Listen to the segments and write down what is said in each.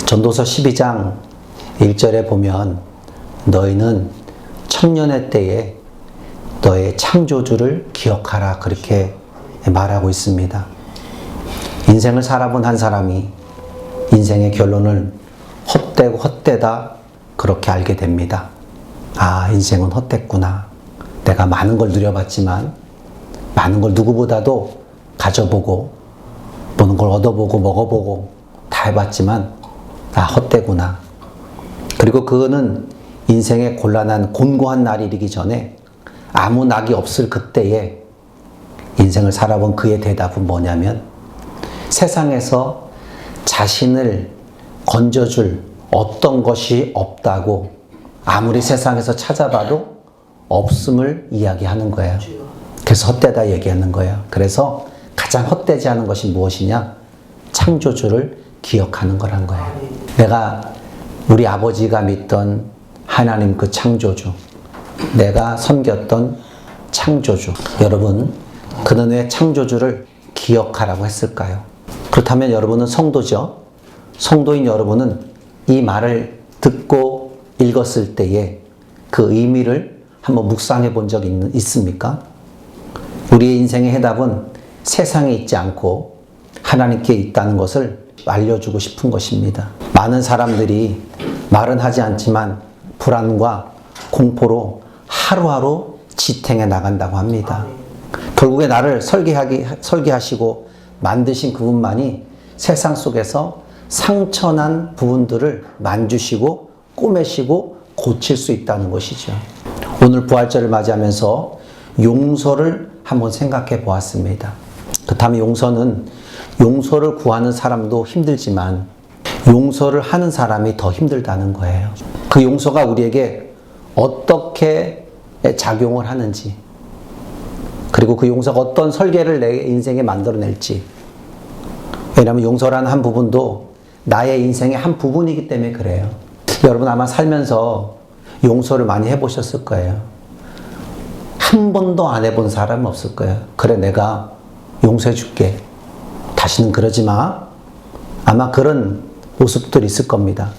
전도서 12장 1절에 보면 너희는 청년의 때에 너의 창조주를 기억하라 그렇게 말하고 있습니다. 인생을 살아본 한 사람이 인생의 결론을 헛되고 헛되다 그렇게 알게 됩니다. 아, 인생은 헛됐구나. 내가 많은 걸 누려봤지만 많은 걸 누구보다도 가져보고 보는 걸 얻어보고 먹어보고 다 해봤지만 아, 헛되구나. 그리고 그거는 인생의 곤란한 곤고한 날이 이르기 전에 아무 낙이 없을 그때에 인생을 살아본 그의 대답은 뭐냐면 세상에서 자신을 건져줄 어떤 것이 없다고 아무리 세상에서 찾아봐도 없음을 이야기하는 거예요. 그래서 헛되다 얘기하는 거예요. 그래서 가장 헛되지 않은 것이 무엇이냐? 창조주를 기억하는 거란 거예요. 내가 우리 아버지가 믿던 하나님 그 창조주, 내가 섬겼던 창조주, 여러분 그는 왜 창조주를 기억하라고 했을까요? 그렇다면 여러분은 성도죠? 성도인 여러분은 이 말을 듣고 읽었을 때에 그 의미를 한번 묵상해 본 적 있습니까? 우리의 인생의 해답은 세상에 있지 않고 하나님께 있다는 것을 알려주고 싶은 것입니다. 많은 사람들이 말은 하지 않지만 불안과 공포로 하루하루 지탱해 나간다고 합니다. 결국에 나를 설계하시고 만드신 그분만이 세상 속에서 상처난 부분들을 만주시고 꼬매시고 고칠 수 있다는 것이죠. 오늘 부활절을 맞이하면서 용서를 한번 생각해 보았습니다. 그렇다면 용서를 구하는 사람도 힘들지만 용서를 하는 사람이 더 힘들다는 거예요. 그 용서가 우리에게 어떻게 작용을 하는지, 그리고 그 용서가 어떤 설계를 내 인생에 만들어낼지. 왜냐하면 용서라는 한 부분도 나의 인생의 한 부분이기 때문에 그래요. 여러분 아마 살면서 용서를 많이 해보셨을 거예요. 한 번도 안 해본 사람은 없을 거예요. 그래, 내가 용서해 줄게. 다시는 그러지 마. 아마 그런 모습들이 있을 겁니다.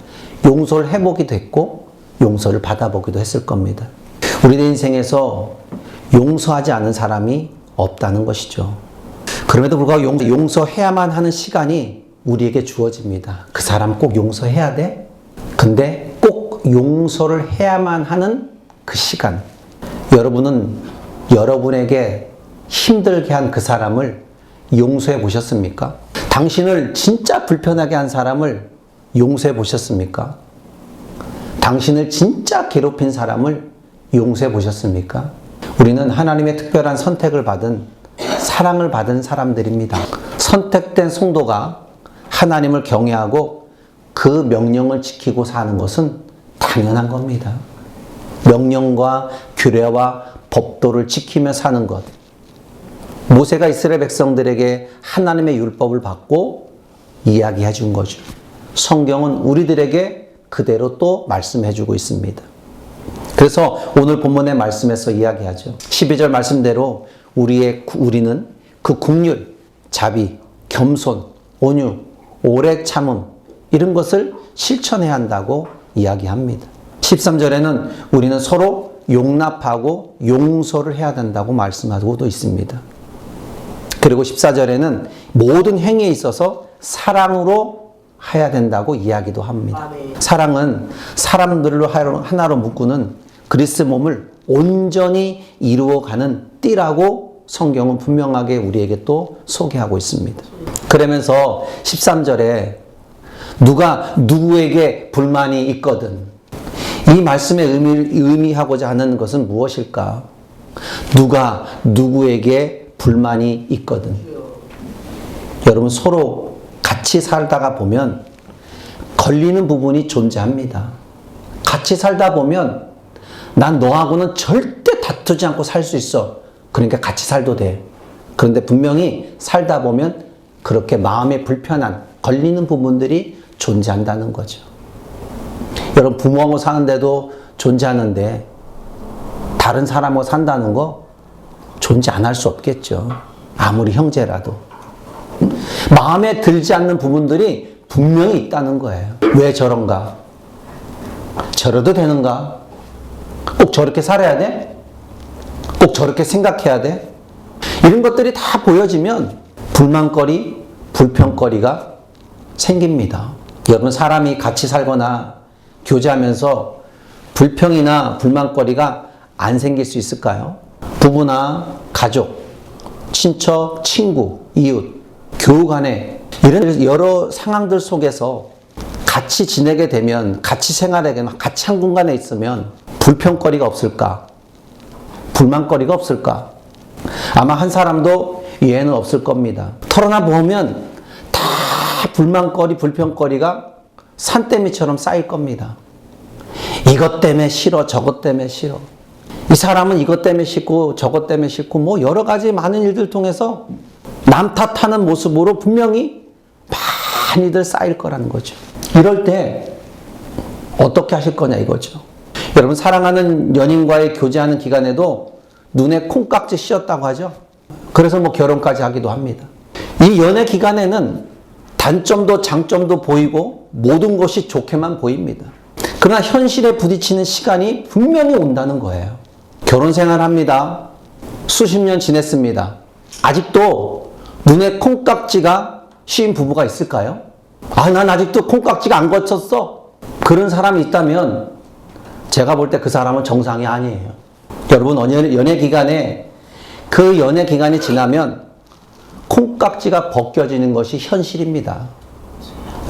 용서를 해보기도 했고 용서를 받아보기도 했을 겁니다. 우리의 인생에서 용서하지 않은 사람이 없다는 것이죠. 그럼에도 불구하고 용서해야만 하는 시간이 우리에게 주어집니다. 그 사람 꼭 용서해야 돼? 근데 꼭 용서를 해야만 하는 그 시간. 여러분은 여러분에게 힘들게 한 그 사람을 용서해 보셨습니까? 당신을 진짜 불편하게 한 사람을 용서해 보셨습니까? 당신을 진짜 괴롭힌 사람을 용서해 보셨습니까? 우리는 하나님의 특별한 선택을 받은, 사랑을 받은 사람들입니다. 선택된 성도가 하나님을 경외하고 그 명령을 지키고 사는 것은 당연한 겁니다. 명령과 규례와 법도를 지키며 사는 것. 모세가 이스라엘 백성들에게 하나님의 율법을 받고 이야기해 준 거죠. 성경은 우리들에게 그대로 또 말씀해 주고 있습니다. 그래서 오늘 본문의 말씀에서 이야기하죠. 12절 말씀대로 우리는 그 긍휼, 자비, 겸손, 온유, 오래 참음 이런 것을 실천해야 한다고 이야기합니다. 13절에는 우리는 서로 용납하고 용서를 해야 된다고 말씀하고도 있습니다. 그리고 14절에는 모든 행위에 있어서 사랑으로 해야 된다고 이야기도 합니다. 사랑은 사람들로 하나로 묶는 그리스도 몸을 온전히 이루어가는 띠라고 성경은 분명하게 우리에게 또 소개하고 있습니다. 그러면서 13절에 누가 누구에게 불만이 있거든. 이 말씀의 의미하고자 하는 것은 무엇일까? 누가 누구에게 불만이 있거든. 여러분 서로 같이 살다가 보면 걸리는 부분이 존재합니다. 같이 살다 보면 난 너하고는 절대 다투지 않고 살 수 있어. 그러니까 같이 살도 돼. 그런데 분명히 살다 보면 그렇게 마음에 불편한 걸리는 부분들이 존재한다는 거죠. 여러분 부모하고 사는데도 존재하는데 다른 사람하고 산다는 거 존재 안 할 수 없겠죠. 아무리 형제라도. 마음에 들지 않는 부분들이 분명히 있다는 거예요. 왜 저런가? 저러도 되는가? 꼭 저렇게 살아야 돼? 꼭 저렇게 생각해야 돼? 이런 것들이 다 보여지면 불만거리, 불평거리가 생깁니다. 여러분, 사람이 같이 살거나 교제하면서 불평이나 불만거리가 안 생길 수 있을까요? 부부나 가족, 친척, 친구, 이웃, 교우 간에 이런 여러 상황들 속에서 같이 지내게 되면, 같이 생활하게 되면, 같이 한 공간에 있으면 불평거리가 없을까? 불만거리가 없을까? 아마 한 사람도 예외는 없을 겁니다. 털어나 보면 다 불만거리, 불평거리가 산더미처럼 쌓일 겁니다. 이것 때문에 싫어, 저것 때문에 싫어. 이 사람은 이것 때문에 싫고 저것 때문에 싫고 뭐 여러 가지 많은 일들 통해서 남 탓하는 모습으로 분명히 많이들 쌓일 거라는 거죠. 이럴 때 어떻게 하실 거냐 이거죠. 여러분, 사랑하는 연인과의 교제하는 기간에도 눈에 콩깍지 씌었다고 하죠. 그래서 뭐 결혼까지 하기도 합니다. 이 연애 기간에는 단점도 장점도 보이고 모든 것이 좋게만 보입니다. 그러나 현실에 부딪히는 시간이 분명히 온다는 거예요. 결혼 생활합니다. 수십 년 지냈습니다. 아직도 눈에 콩깍지가 씌인 부부가 있을까요? 아, 난 아직도 콩깍지가 안 거쳤어. 그런 사람이 있다면 제가 볼 때 그 사람은 정상이 아니에요. 여러분, 연애 기간에 그 연애 기간이 지나면 콩깍지가 벗겨지는 것이 현실입니다.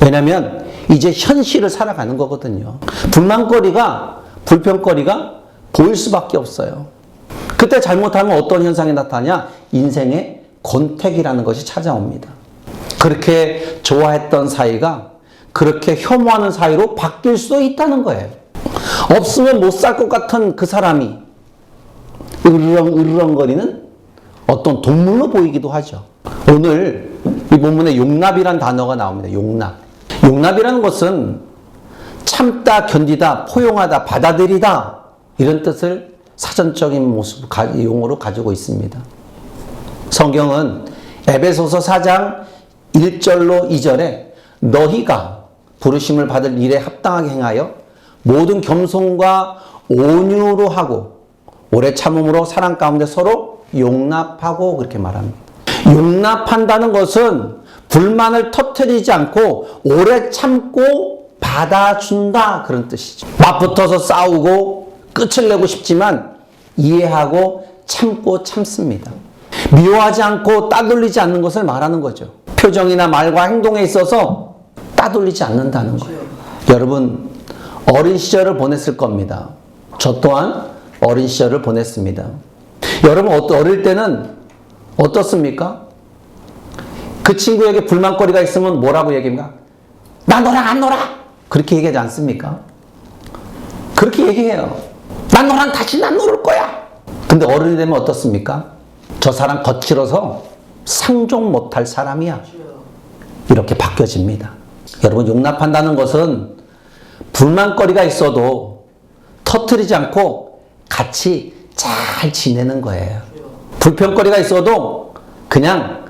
왜냐하면 이제 현실을 살아가는 거거든요. 불만거리가, 불평거리가 보일 수밖에 없어요. 그때 잘못하면 어떤 현상이 나타나냐? 인생의 권태기라는 것이 찾아옵니다. 그렇게 좋아했던 사이가 그렇게 혐오하는 사이로 바뀔 수도 있다는 거예요. 없으면 못 살 것 같은 그 사람이 으르렁거리는 어떤 동물로 보이기도 하죠. 오늘 이 본문에 용납이란 단어가 나옵니다. 용납. 용납이라는 것은 참다, 견디다, 포용하다, 받아들이다 이런 뜻을 사전적인 모습, 용어로 가지고 있습니다. 성경은 에베소서 4장 1절로 2절에 너희가 부르심을 받을 일에 합당하게 행하여 모든 겸손과 온유로 하고 오래 참음으로 사랑 가운데 서로 용납하고 그렇게 말합니다. 용납한다는 것은 불만을 터뜨리지 않고 오래 참고 받아준다 그런 뜻이죠. 맞붙어서 싸우고 끝을 내고 싶지만 이해하고 참고 참습니다. 미워하지 않고 따돌리지 않는 것을 말하는 거죠. 표정이나 말과 행동에 있어서 따돌리지 않는다는 거예요. 여러분, 어린 시절을 보냈을 겁니다. 저 또한 어린 시절을 보냈습니다. 여러분, 어릴 때는 어떻습니까? 그 친구에게 불만거리가 있으면 뭐라고 얘기합니까? 나 너랑 안 놀아! 그렇게 얘기하지 않습니까? 그렇게 얘기해요. 난 너랑 다시는 안 놀을 거야! 근데 어른이 되면 어떻습니까? 저 사람 거칠어서 상종 못할 사람이야. 이렇게 바뀌어집니다. 여러분, 용납한다는 것은 불만거리가 있어도 터뜨리지 않고 같이 잘 지내는 거예요. 불평거리가 있어도 그냥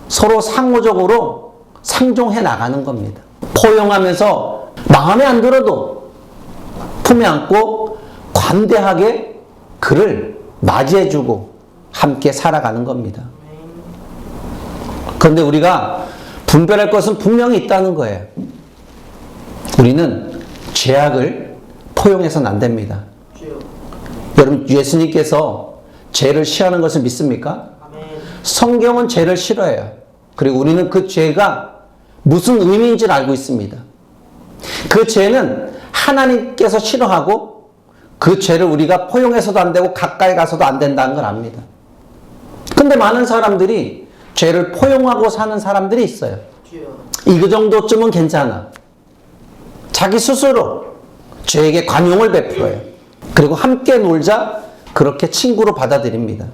서로 상호적으로 상종해 나가는 겁니다. 포용하면서 마음에 안 들어도 품에 안고 관대하게 그를 맞이해주고 함께 살아가는 겁니다. 그런데 우리가 분별할 것은 분명히 있다는 거예요. 우리는 죄악을 포용해서는 안 됩니다. 여러분, 예수님께서 죄를 싫어하는 것을 믿습니까? 성경은 죄를 싫어해요. 그리고 우리는 그 죄가 무슨 의미인지를 알고 있습니다. 그 죄는 하나님께서 싫어하고 그 죄를 우리가 포용해서도 안 되고 가까이 가서도 안 된다는 걸 압니다. 근데 많은 사람들이 죄를 포용하고 사는 사람들이 있어요. 이 정도쯤은 괜찮아. 자기 스스로 죄에게 관용을 베풀어요. 그리고 함께 놀자 그렇게 친구로 받아들입니다.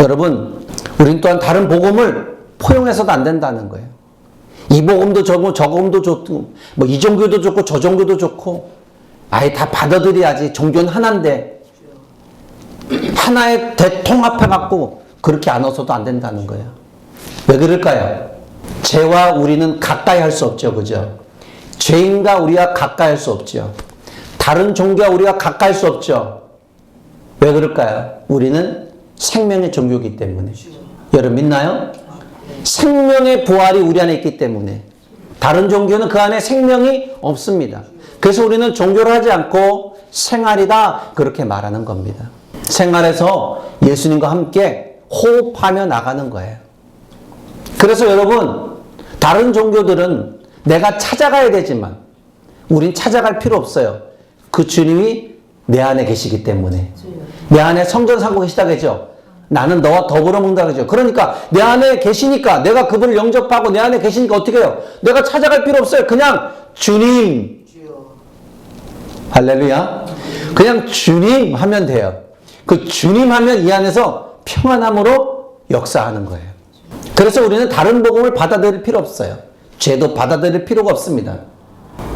여러분, 우린 또한 다른 복음을 포용해서도 안 된다는 거예요. 이 복음도 좋고 저 복음도 좋고 뭐 이 종교도 좋고 저 종교도 좋고 아예 다 받아들여야지. 종교는 하나인데 하나의 대통합해갖고 그렇게 안 어서도 안 된다는 거예요. 왜 그럴까요? 죄와 우리는 가까이 할 수 없죠. 그죠? 죄인과 우리가 가까이 할 수 없죠. 다른 종교와 우리가 가까이 할 수 없죠. 왜 그럴까요? 우리는 생명의 종교이기 때문에. 여러분 믿나요? 생명의 부활이 우리 안에 있기 때문에. 다른 종교는 그 안에 생명이 없습니다. 그래서 우리는 종교를 하지 않고 생활이다 그렇게 말하는 겁니다. 생활에서 예수님과 함께 호흡하며 나가는 거예요. 그래서 여러분 다른 종교들은 내가 찾아가야 되지만 우린 찾아갈 필요 없어요. 그 주님이 내 안에 계시기 때문에. 내 안에 성전 살고 계시다 그죠? 나는 너와 더불어 먹는다 그죠? 그러니까 내 안에 계시니까 내가 그분을 영접하고 내 안에 계시니까 어떻게 해요? 내가 찾아갈 필요 없어요. 그냥 주님. 할렐루야. 그냥 주님 하면 돼요. 그 주님 하면 이 안에서 평안함으로 역사하는 거예요. 그래서 우리는 다른 복음을 받아들일 필요 없어요. 죄도 받아들일 필요가 없습니다.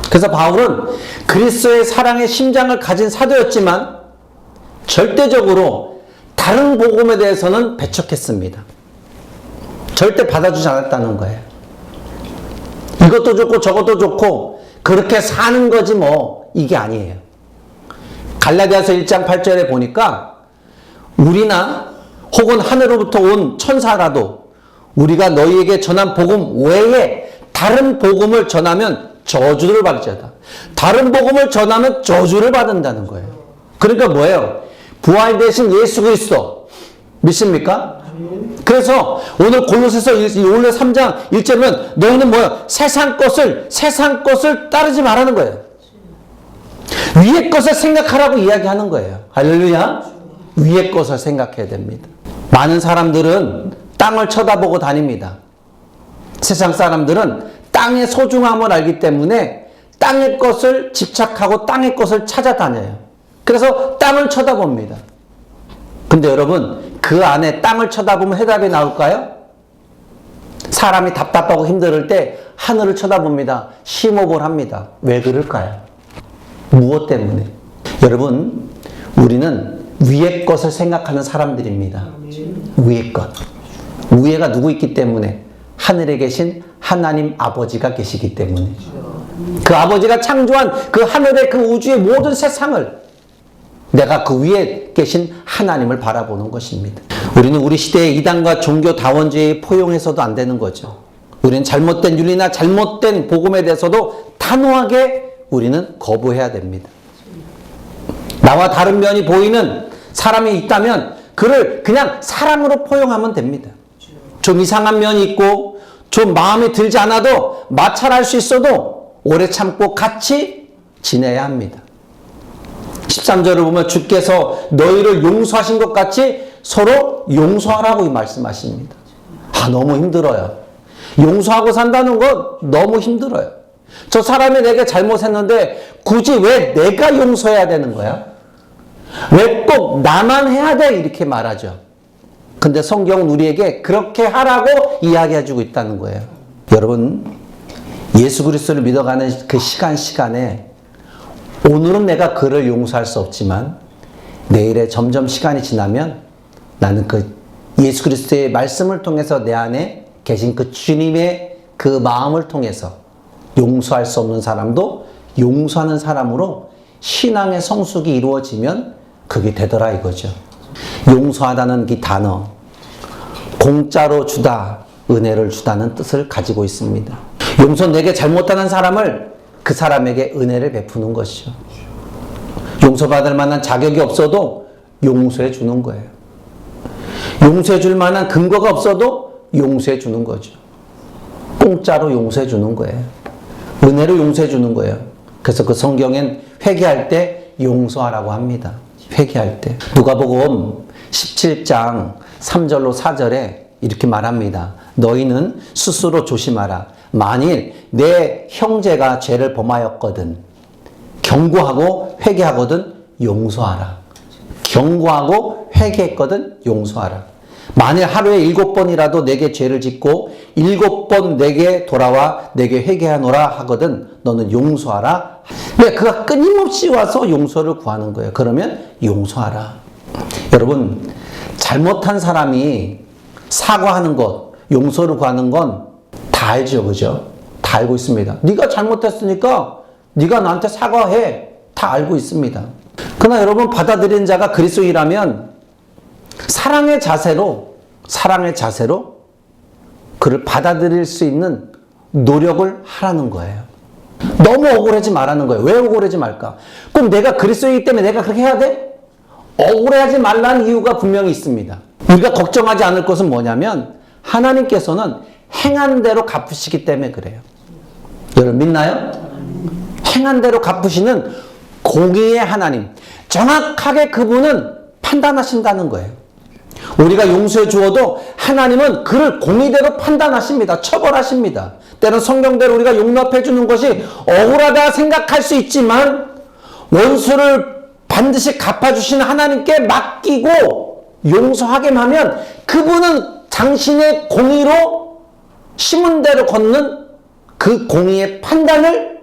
그래서 바울은 그리스도의 사랑의 심장을 가진 사도였지만 절대적으로 다른 복음에 대해서는 배척했습니다. 절대 받아주지 않았다는 거예요. 이것도 좋고 저것도 좋고 그렇게 사는 거지 뭐 이게 아니에요. 갈라디아서 1장 8절에 보니까 우리나 혹은 하늘로부터 온 천사라도 우리가 너희에게 전한 복음 외에 다른 복음을 전하면 저주를 받을지어다. 다른 복음을 전하면 저주를 받는다는 거예요. 그러니까 뭐예요? 부활 되신 예수 그리스도 믿습니까? 그래서 오늘 골로새서 3장 1절은 너희는 뭐예요? 세상 것을 따르지 말라는 거예요. 위의 것을 생각하라고 이야기하는 거예요. 할렐루야. 위의 것을 생각해야 됩니다. 많은 사람들은 땅을 쳐다보고 다닙니다. 세상 사람들은 땅의 소중함을 알기 때문에 땅의 것을 집착하고 땅의 것을 찾아다녀요. 그래서 땅을 쳐다봅니다. 근데 여러분 그 안에 땅을 쳐다보면 해답이 나올까요? 사람이 답답하고 힘들 때 하늘을 쳐다봅니다. 심호흡을 합니다. 왜 그럴까요? 무엇 때문에? 여러분 우리는 위의 것을 생각하는 사람들입니다. 위의 것. 위에가 누구 있기 때문에? 하늘에 계신 하나님 아버지가 계시기 때문에. 그 아버지가 창조한 그 하늘의 그 우주의 모든 세상을 내가 그 위에 계신 하나님을 바라보는 것입니다. 우리는 우리 시대의 이단과 종교 다원주의에 포용해서도 안 되는 거죠. 우리는 잘못된 윤리나 잘못된 복음에 대해서도 단호하게 우리는 거부해야 됩니다. 나와 다른 면이 보이는 사람이 있다면 그를 그냥 사람으로 포용하면 됩니다. 좀 이상한 면이 있고 좀 마음에 들지 않아도 마찰할 수 있어도 오래 참고 같이 지내야 합니다. 13절을 보면 주께서 너희를 용서하신 것 같이 서로 용서하라고 말씀하십니다. 너무 힘들어요. 용서하고 산다는 건 너무 힘들어요. 저 사람이 내게 잘못했는데 굳이 왜 내가 용서해야 되는 거야? 왜 꼭 나만 해야 돼? 이렇게 말하죠. 근데 성경은 우리에게 그렇게 하라고 이야기해주고 있다는 거예요. 여러분 예수 그리스도를 믿어가는 그 시간에 오늘은 내가 그를 용서할 수 없지만 내일에 점점 시간이 지나면 나는 그 예수 그리스도의 말씀을 통해서 내 안에 계신 그 주님의 그 마음을 통해서 용서할 수 없는 사람도 용서하는 사람으로 신앙의 성숙이 이루어지면 그게 되더라 이거죠. 용서하다는 이 단어 공짜로 주다, 은혜를 주다는 뜻을 가지고 있습니다. 용서 내게 잘못하는 사람을 그 사람에게 은혜를 베푸는 것이죠. 용서받을 만한 자격이 없어도 용서해 주는 거예요. 용서해 줄 만한 근거가 없어도 용서해 주는 거죠. 공짜로 용서해 주는 거예요. 은혜로 용서해 주는 거예요. 그래서 그 성경엔 회개할 때 용서하라고 합니다. 회개할 때. 누가복음 17장 3절로 4절에 이렇게 말합니다. 너희는 스스로 조심하라. 만일 내 형제가 죄를 범하였거든 경고하고 회개하거든 용서하라. 경고하고 회개했거든 용서하라. 만일 하루에 7번이라도 내게 죄를 짓고 7번 내게 돌아와 내게 회개하노라 하거든 너는 용서하라. 왜? 그가 끊임없이 와서 용서를 구하는 거예요. 그러면 용서하라. 여러분 잘못한 사람이 사과하는 것, 용서를 구하는 건 다 알죠, 그죠? 다 다 알고 있습니다. 네가 잘못했으니까 네가 나한테 사과해. 다 알고 있습니다. 그러나 여러분, 받아들인 자가 그리스도인이라면 사랑의 자세로 그를 받아들일 수 있는 노력을 하라는 거예요. 너무 억울하지 말라는 거예요. 왜 억울하지 말까? 그럼 내가 그리스도이기 때문에 내가 그렇게 해야 돼? 억울해하지 말라는 이유가 분명히 있습니다. 우리가 걱정하지 않을 것은 뭐냐면 하나님께서는 행한 대로 갚으시기 때문에 그래요. 여러분 믿나요? 행한 대로 갚으시는 공의의 하나님, 정확하게 그분은 판단하신다는 거예요. 우리가 용서해 주어도 하나님은 그를 공의대로 판단하십니다. 처벌하십니다. 때론 성경대로 우리가 용납해 주는 것이 억울하다 생각할 수 있지만 원수를 반드시 갚아주시는 하나님께 맡기고 용서하게만 하면 그분은 당신의 공의로 심은 대로 걷는 그 공의의 판단을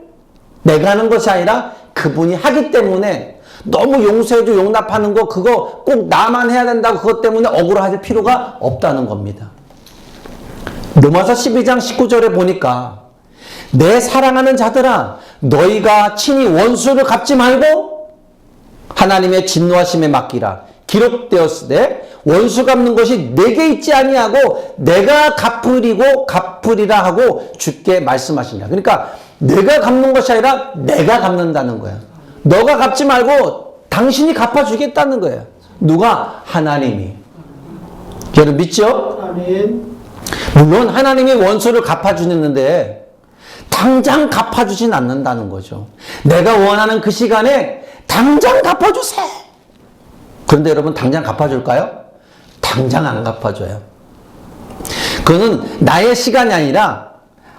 내가 하는 것이 아니라 그분이 하기 때문에 너무 용서해줘 용납하는 거 그거 꼭 나만 해야 된다고 그것 때문에 억울할 필요가 없다는 겁니다. 로마서 12장 19절에 보니까 내 사랑하는 자들아 너희가 친히 원수를 갚지 말고 하나님의 진노하심에 맡기라. 기록되었으되 원수 갚는 것이 내게 있지 아니하고 내가 갚으리라 하고 주께 말씀하시냐. 그러니까 내가 갚는 것이 아니라 내가 갚는다는 거야. 너가 갚지 말고 당신이 갚아주겠다는 거예요. 누가? 하나님이. 여러분 믿죠? 아멘. 물론 하나님이 원수를 갚아주는데 당장 갚아주진 않는다는 거죠. 내가 원하는 그 시간에 당장 갚아주세요. 그런데 여러분 당장 갚아줄까요? 당장 안 갚아줘요. 그거는 나의 시간이 아니라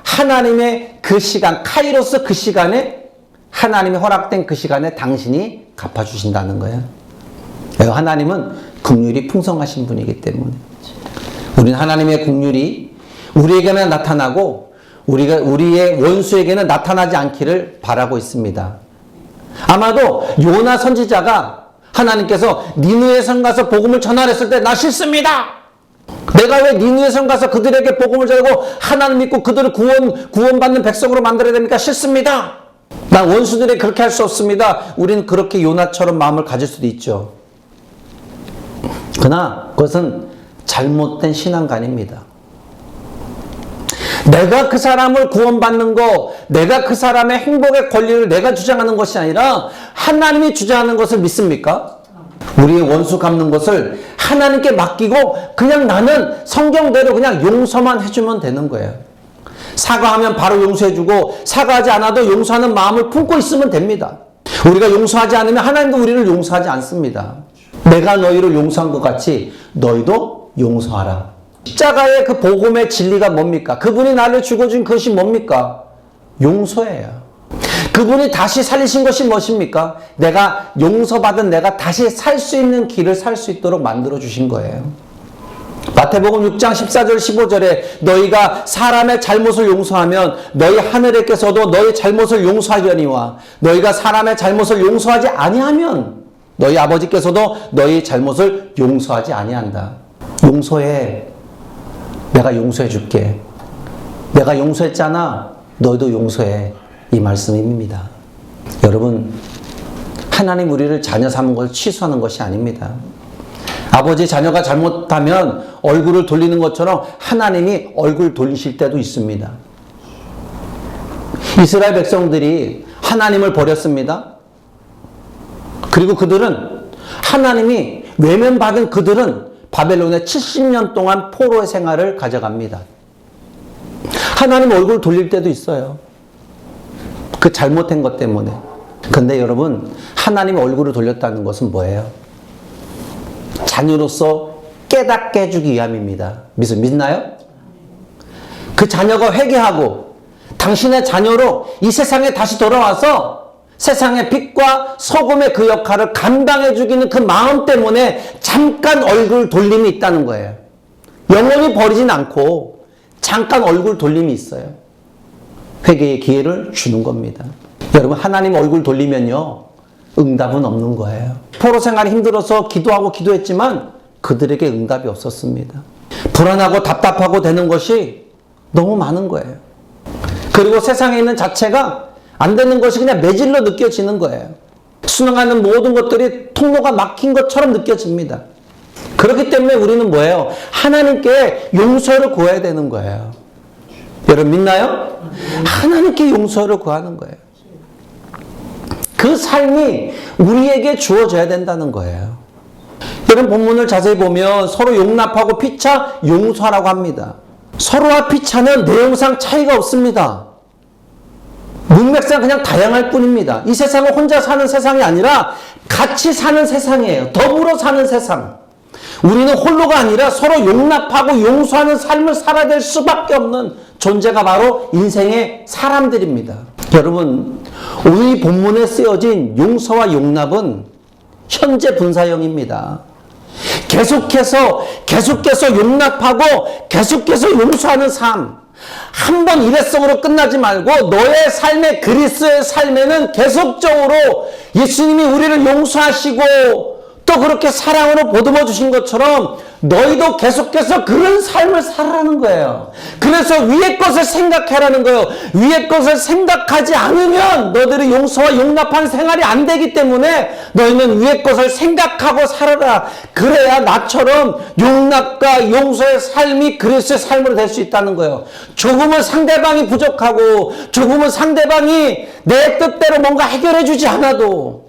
하나님의 그 시간, 카이로스 그 시간에 하나님이 허락된 그 시간에 당신이 갚아주신다는 거예요. 하나님은 긍휼이 풍성하신 분이기 때문에 우리는 하나님의 긍휼이 우리에게만 나타나고 우리의 원수에게는 나타나지 않기를 바라고 있습니다. 아마도 요나 선지자가 하나님께서 니느웨 성 가서 복음을 전하랬을 때 나 싫습니다. 내가 왜 니느웨 성 가서 그들에게 복음을 전하고 하나님 믿고 그들을 구원받는 백성으로 만들어야 됩니까? 싫습니다. 난 원수들이 그렇게 할 수 없습니다. 우리는 그렇게 요나처럼 마음을 가질 수도 있죠. 그러나 그것은 잘못된 신앙관입니다. 내가 그 사람을 구원받는 거, 내가 그 사람의 행복의 권리를 내가 주장하는 것이 아니라 하나님이 주장하는 것을 믿습니까? 우리의 원수 갚는 것을 하나님께 맡기고 그냥 나는 성경대로 그냥 용서만 해주면 되는 거예요. 사과하면 바로 용서해주고 사과하지 않아도 용서하는 마음을 품고 있으면 됩니다. 우리가 용서하지 않으면 하나님도 우리를 용서하지 않습니다. 내가 너희를 용서한 것 같이 너희도 용서하라. 십자가의 그 복음의 진리가 뭡니까? 그분이 나를 죽어준 것이 뭡니까? 용서예요. 그분이 다시 살리신 것이 무엇입니까? 내가 용서받은 내가 다시 살 수 있는 길을 살 수 있도록 만들어주신 거예요. 마태복음 6장 14절 15절에 너희가 사람의 잘못을 용서하면 너희 하늘에께서도 너희 잘못을 용서하려니와 너희가 사람의 잘못을 용서하지 아니하면 너희 아버지께서도 너희 잘못을 용서하지 아니한다. 용서해. 내가 용서해 줄게. 내가 용서했잖아. 너희도 용서해. 이 말씀입니다. 여러분, 하나님 우리를 자녀 삼은 걸 취소하는 것이 아닙니다. 아버지 자녀가 잘못하면 얼굴을 돌리는 것처럼 하나님이 얼굴 돌리실 때도 있습니다. 이스라엘 백성들이 하나님을 버렸습니다. 그리고 그들은 하나님이 외면받은 그들은 바벨론에 70년 동안 포로의 생활을 가져갑니다. 하나님 얼굴 돌릴 때도 있어요. 그 잘못한 것 때문에. 근데 여러분, 하나님 얼굴을 돌렸다는 것은 뭐예요? 자녀로서 깨닫게 해주기 위함입니다. 믿나요? 그 자녀가 회개하고 당신의 자녀로 이 세상에 다시 돌아와서 세상의 빛과 소금의 그 역할을 감당해 주기는 그 마음 때문에 잠깐 얼굴 돌림이 있다는 거예요. 영원히 버리진 않고 잠깐 얼굴 돌림이 있어요. 회개의 기회를 주는 겁니다. 여러분, 하나님 얼굴 돌리면요, 응답은 없는 거예요. 포로 생활이 힘들어서 기도했지만 그들에게 응답이 없었습니다. 불안하고 답답하고 되는 것이 너무 많은 거예요. 그리고 세상에 있는 자체가 안 되는 것이 그냥 매질로 느껴지는 거예요. 순응하는 모든 것들이 통로가 막힌 것처럼 느껴집니다. 그렇기 때문에 우리는 뭐예요? 하나님께 용서를 구해야 되는 거예요. 여러분 믿나요? 하나님께 용서를 구하는 거예요. 그 삶이 우리에게 주어져야 된다는 거예요. 여러분 본문을 자세히 보면 서로 용납하고 피차 용서하라고 합니다. 서로와 피차는 내용상 차이가 없습니다. 문맥상 그냥 다양할 뿐입니다. 이 세상은 혼자 사는 세상이 아니라 같이 사는 세상이에요. 더불어 사는 세상. 우리는 홀로가 아니라 서로 용납하고 용서하는 삶을 살아야 될 수밖에 없는 존재가 바로 인생의 사람들입니다. 여러분, 오늘 본문에 쓰여진 용서와 용납은 현재 분사형입니다. 계속해서 용납하고 계속해서 용서하는 삶. 한 번 일회성으로 끝나지 말고 너의 삶의 그리스도의 삶에는 계속적으로 예수님이 우리를 용서하시고 또 그렇게 사랑으로 보듬어 주신 것처럼 너희도 계속해서 그런 삶을 살아라는 거예요. 그래서 위의 것을 생각하라는 거예요. 위의 것을 생각하지 않으면 너희들이 용서와 용납한 생활이 안 되기 때문에 너희는 위의 것을 생각하고 살아라. 그래야 나처럼 용납과 용서의 삶이 그리스도의 삶으로 될 수 있다는 거예요. 조금은 상대방이 부족하고 조금은 상대방이 내 뜻대로 뭔가 해결해 주지 않아도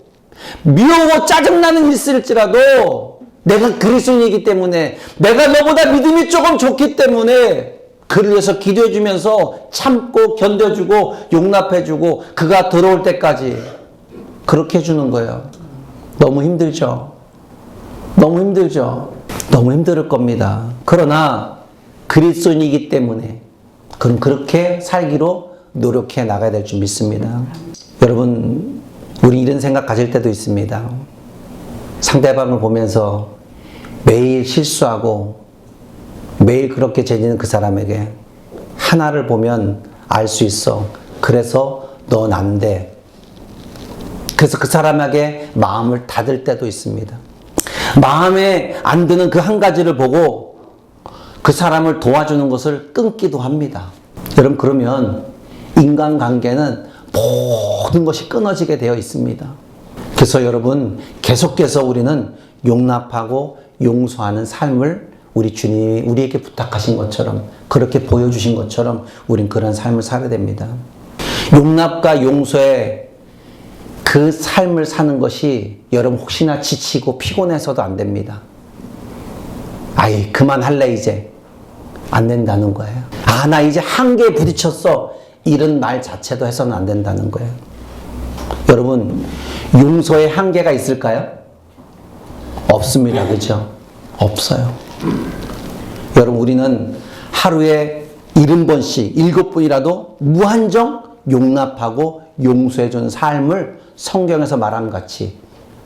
미워고 짜증나는 일 있을지라도 내가 그리스도인이기 때문에 내가 너보다 믿음이 조금 좋기 때문에 그를 위해서 기도해 주면서 참고 견뎌주고 용납해주고 그가 들어올 때까지 그렇게 해주는 거예요. 너무 힘들죠? 너무 힘들죠? 너무 힘들 겁니다. 그러나 그리스도인이기 때문에 그럼 그렇게 살기로 노력해 나가야 될 줄 믿습니다. 여러분 우리 이런 생각 가질 때도 있습니다. 상대방을 보면서 매일 실수하고 매일 그렇게 재지는 그 사람에게 하나를 보면 알 수 있어. 그래서 넌 안 돼. 그래서 그 사람에게 마음을 닫을 때도 있습니다. 마음에 안 드는 그 한 가지를 보고 그 사람을 도와주는 것을 끊기도 합니다. 여러분 그러면 인간관계는 모든 것이 끊어지게 되어 있습니다. 그래서 여러분 계속해서 우리는 용납하고 용서하는 삶을 우리 주님이 우리에게 부탁하신 것처럼 그렇게 보여주신 것처럼 우린 그런 삶을 살아야 됩니다. 용납과 용서의 그 삶을 사는 것이 여러분 혹시나 지치고 피곤해서도 안 됩니다. 아이 그만할래 이제 안 된다는 거예요. 아 나 이제 한계에 부딪혔어 이런 말 자체도 해서는 안 된다는 거예요. 여러분 용서에 한계가 있을까요? 없습니다. 그렇죠? 없어요. 여러분 우리는 하루에 70번씩 7번이라도 무한정 용납하고 용서해주는 삶을 성경에서 말함 같이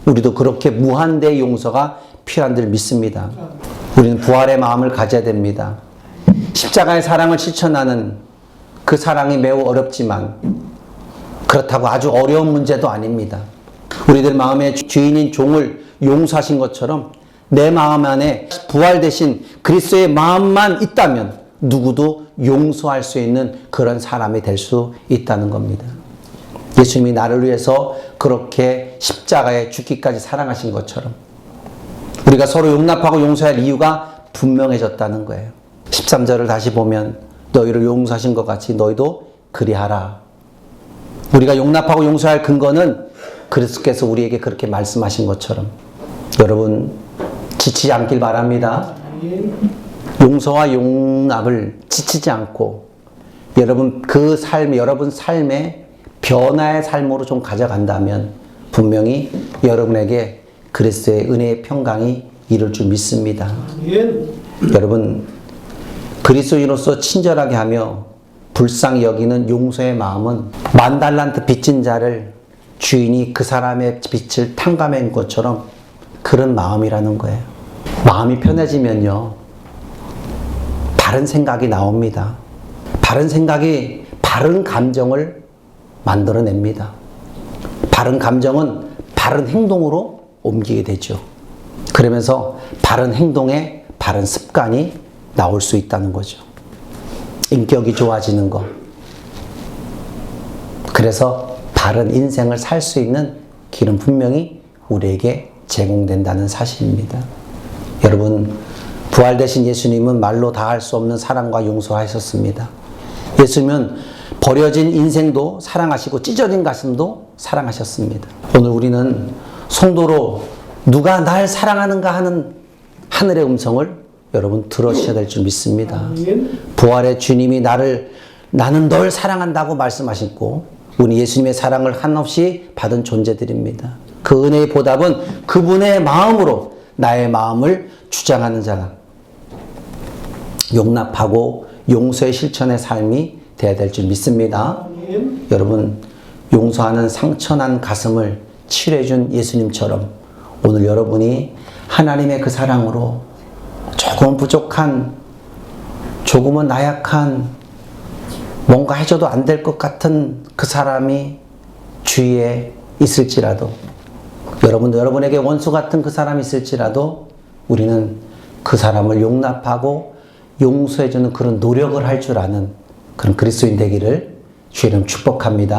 우리도 그렇게 무한대의 용서가 필요한 줄 믿습니다. 우리는 부활의 마음을 가져야 됩니다. 십자가의 사랑을 실천하는 그 사랑이 매우 어렵지만 그렇다고 아주 어려운 문제도 아닙니다. 우리들 마음의 주인인 종을 용서하신 것처럼 내 마음 안에 부활 대신 그리스도의 마음만 있다면 누구도 용서할 수 있는 그런 사람이 될 수 있다는 겁니다. 예수님이 나를 위해서 그렇게 십자가에 죽기까지 사랑하신 것처럼 우리가 서로 용납하고 용서할 이유가 분명해졌다는 거예요. 13절을 다시 보면 너희를 용서하신 것 같이 너희도 그리하라. 우리가 용납하고 용서할 근거는 그리스도께서 우리에게 그렇게 말씀하신 것처럼 여러분 지치지 않길 바랍니다. 용서와 용납을 지치지 않고 여러분 그 삶, 여러분 삶의 변화의 삶으로 좀 가져간다면 분명히 여러분에게 그리스도의 은혜의 평강이 이룰 줄 믿습니다. 여러분 그리스도인으로서 친절하게 하며 불쌍히 여기는 용서의 마음은 10,000달란트 빚진 자를 주인이 그 사람의 빚을 탕감한 것처럼 그런 마음이라는 거예요. 마음이 편해지면요 바른 생각이 나옵니다. 바른 생각이 바른 감정을 만들어냅니다. 바른 감정은 바른 행동으로 옮기게 되죠. 그러면서 바른 행동에 바른 습관이 나올 수 있다는 거죠. 인격이 좋아지는 것, 그래서 바른 인생을 살 수 있는 길은 분명히 우리에게 제공된다는 사실입니다. 여러분, 부활되신 예수님은 말로 다 할 수 없는 사랑과 용서하셨습니다. 예수님은 버려진 인생도 사랑하시고 찢어진 가슴도 사랑하셨습니다. 오늘 우리는 성도로 누가 날 사랑하는가 하는 하늘의 음성을 여러분 들어주셔야 될 줄 믿습니다. 부활의 주님이 나는 널 사랑한다고 말씀하셨고 우리 예수님의 사랑을 한없이 받은 존재들입니다. 그 은혜의 보답은 그분의 마음으로 나의 마음을 주장하는 자가 용납하고 용서의 실천의 삶이 되어야 될 줄 믿습니다. 여러분, 용서하는 상처난 가슴을 치료해준 예수님처럼 오늘 여러분이 하나님의 그 사랑으로 조금은 부족한, 조금은 나약한, 뭔가 해줘도 안 될 것 같은 그 사람이 주위에 있을지라도, 여러분에게 원수 같은 그 사람이 있을지라도 우리는 그 사람을 용납하고 용서해주는 그런 노력을 할 줄 아는 그런 그리스도인 되기를 주의 이름 축복합니다.